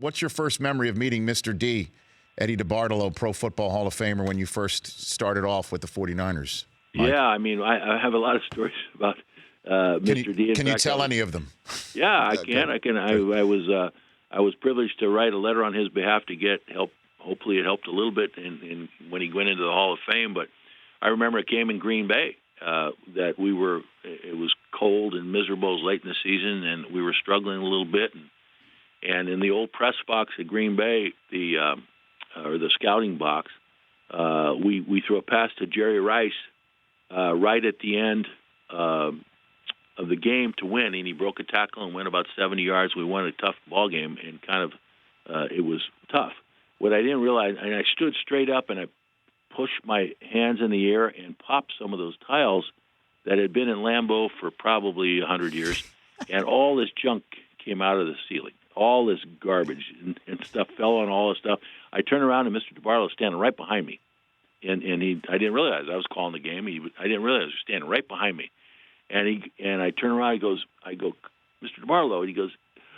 What's your first memory of meeting Mr. D, Eddie DeBartolo, Pro Football Hall of Famer, when you first started off with the 49ers? Mike? Yeah, I mean, I have a lot of stories about Mr. D. Can you tell any of them? Yeah, I can. I was privileged to write a letter on his behalf to get help. Hopefully, it helped a little bit in when he went into the Hall of Fame. But I remember a game in Green Bay that it was cold and miserable. It was late in the season, and we were struggling a little bit. And in the old press box at Green Bay, or the scouting box, we threw a pass to Jerry Rice right at the end of the game to win, and he broke a tackle and went about 70 yards. We won a tough ball game, and kind of it was tough. What I didn't realize, and I stood straight up and I pushed my hands in the air and popped some of those tiles that had been in Lambeau for probably 100 years, and all this junk came out of the ceiling. All this garbage and stuff fell on all this stuff. I turned around and Mr. DeBartolo was standing right behind me, and I didn't realize I was calling the game. I didn't realize he was standing right behind me, and I turn around. I go, Mr. DeBartolo, and he goes,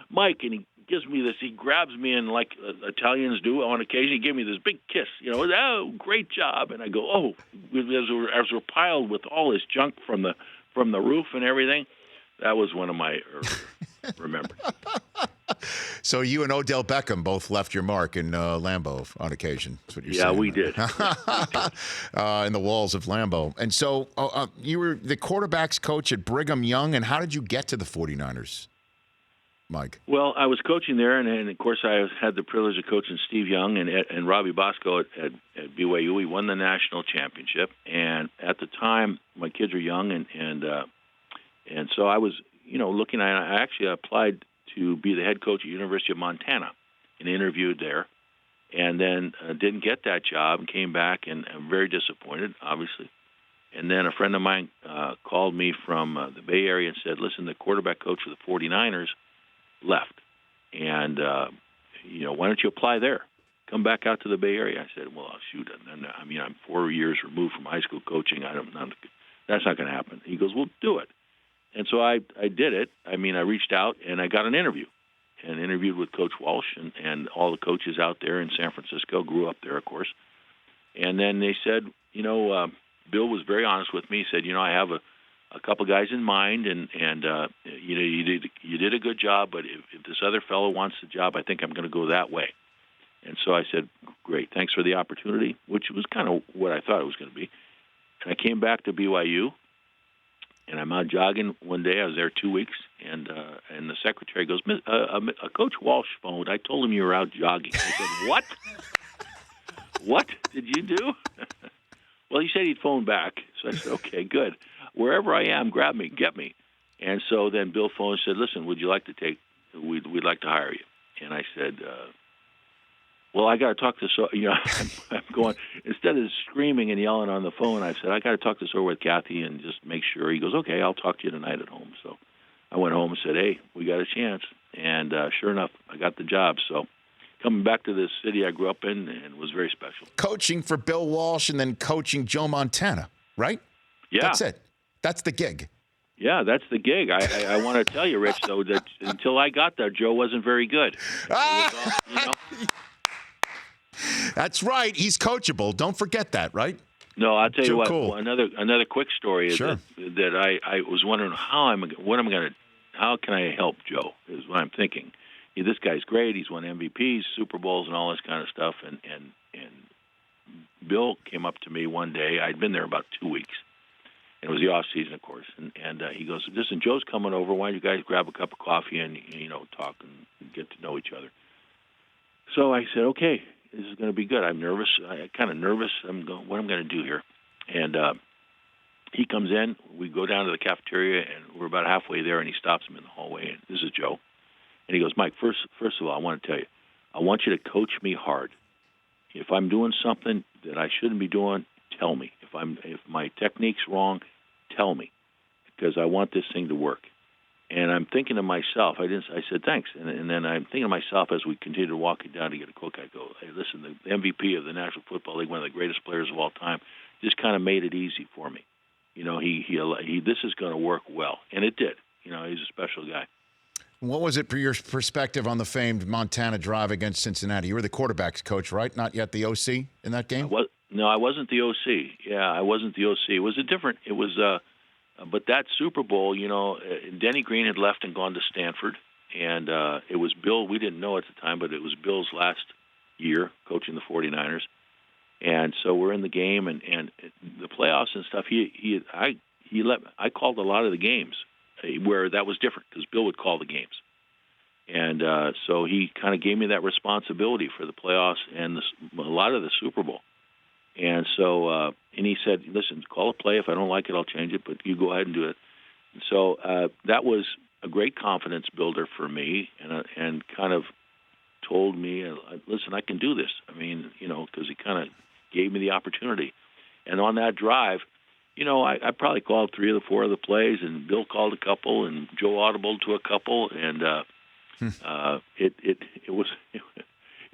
Mike, and he gives me this. He grabs me and like Italians do on occasion. He gave me this big kiss. Oh, great job. And I go, oh, as we're piled with all this junk from the roof and everything. That was one of my remembered. So you and Odell Beckham both left your mark in Lambeau on occasion. That's what you're saying. Yeah, we did. In the walls of Lambeau. And so you were the quarterback's coach at Brigham Young, and how did you get to the 49ers, Mike? Well, I was coaching there, and of course I had the privilege of coaching Steve Young and Robbie Bosco at BYU. We won the national championship, and at the time my kids were young, and so I was looking. I actually applied to be the head coach at University of Montana and interviewed there, and then didn't get that job and came back, and I'm very disappointed, obviously. And then a friend of mine called me from the Bay Area and said, listen, the quarterback coach for the 49ers left, and why don't you apply there? Come back out to the Bay Area. I said, well, shoot, I'm 4 years removed from high school coaching. That's not going to happen. He goes, well, do it. And so I did it. I reached out, and I got an interview, and interviewed with Coach Walsh and all the coaches out there in San Francisco. Grew up there, of course. And then they said, Bill was very honest with me. He said, I have a couple guys in mind, and you did a good job, but if this other fellow wants the job, I think I'm going to go that way. And so I said, great, thanks for the opportunity, which was kind of what I thought it was going to be. And I came back to BYU. And I'm out jogging one day. I was there 2 weeks, and the secretary goes, Coach Walsh phoned. I told him you were out jogging. I said, what? What did you do? Well, he said he'd phone back. So I said, okay, good. Wherever I am, grab me, get me. And so then Bill phoned and said, listen, would you like to we'd like to hire you. And I said, well, I got to talk this over. I'm going, instead of screaming and yelling on the phone, I said, I got to talk this over with Kathy and just make sure. He goes, okay, I'll talk to you tonight at home. So I went home and said, hey, we got a chance. And sure enough, I got the job. So coming back to this city I grew up in, and was very special. Coaching for Bill Walsh and then coaching Joe Montana, right? Yeah. That's it. That's the gig. Yeah, that's the gig. I want to tell you, Rich, though, that until I got there, Joe wasn't very good. That's right. He's coachable. Don't forget that, right? No, I'll tell you what. Cool. Another quick story is sure. that I was wondering how can I help Joe? Is what I'm thinking. This guy's great. He's won MVPs, Super Bowls, and all this kind of stuff. And Bill came up to me one day. I'd been there about 2 weeks. And it was the off season, of course. And he goes, listen, Joe's coming over. Why don't you guys grab a cup of coffee and talk and get to know each other? So I said, okay, this is going to be good. I'm nervous. I'm kind of nervous. I'm going, what am I going to do here? And he comes in. We go down to the cafeteria, and we're about halfway there, and he stops him in the hallway. And this is Joe. And he goes, Mike, first of all, I want to tell you, I want you to coach me hard. If I'm doing something that I shouldn't be doing, tell me. If my technique's wrong, tell me, because I want this thing to work. And I'm thinking to myself, I said, thanks. And then I'm thinking to myself as we continue to walk down to get a Coke, I go, hey, listen, the MVP of the National Football League, one of the greatest players of all time, just kind of made it easy for me. He this is going to work well. And it did. He's a special guy. What was it for your perspective on the famed Montana drive against Cincinnati? You were the quarterback's coach, right? Not yet the OC in that game? No, I wasn't the OC. Yeah, I wasn't the OC. It was but that Super Bowl, Denny Green had left and gone to Stanford, and it was Bill. We didn't know at the time, but it was Bill's last year coaching the 49ers. And so we're in the game, and the playoffs and stuff. I called a lot of the games where that was different because Bill would call the games, and so he kind of gave me that responsibility for the playoffs and a lot of the Super Bowl. And so and he said, "Listen, call a play. If I don't like it, I'll change it. But you go ahead and do it." And so that was a great confidence builder for me, and kind of told me, "Listen, I can do this." I mean, because he kind of gave me the opportunity. And on that drive, I probably called 3 of the 4 of the plays, and Bill called a couple, and Joe audibled to a couple, and it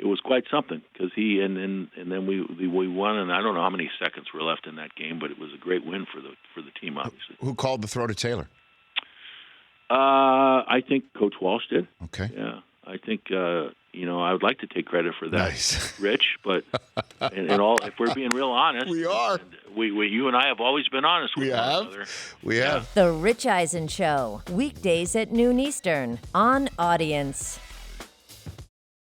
was quite something because he and then we won, and I don't know how many seconds were left in that game, but it was a great win for the team, obviously. Who called the throw to Taylor? I think Coach Walsh did. Okay. Yeah, I think I would like to take credit for that, nice. Rich. But and all, if we're being real honest, we are. You and I have always been honest with one another. We have. The Rich Eisen Show, weekdays at noon Eastern on Audience.